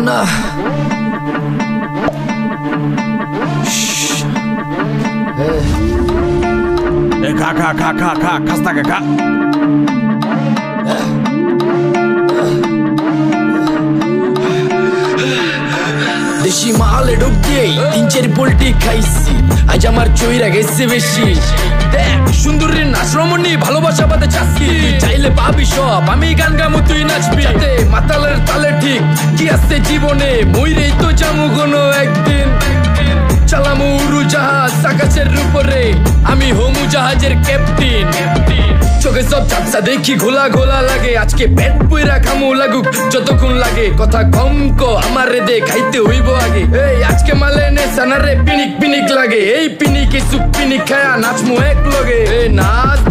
না খা খা খা খা খা খাস্তা খা দেশি মালে ঢুক দিয়েই 3-4 পোল্টি খাইছি আজ আমার চইরা গেছে বেশি দেখ সুন্দরীর নাচ রমণী ভালোবাসা বাদে চাচ্ছি চাইলে পাবি সব আমি গান গামু তুই নাচবি যাতে মাতালের তালে ঠিক কি আছে জীবনে মইরেই তো যামু কোনো একদিন চালামু উড়োজাহাজ আকাশের উপরে আমি হোমু জাহাজের ক্যাপ্টেন চোখে সব চাপসা দেখি ঘোলা ঘোলা লাগে আজকে পেট পুইরা খামু লাগুক যতক্ষণ লাগে কথা কম কো আমারে দে খাইতে হইব আগে এই আজকে মালে নে সানারে পিনিক পিনিক লাগে এই পিনিকে সুপ পিনিক খায়া নাচমু এক লগে এই নাচ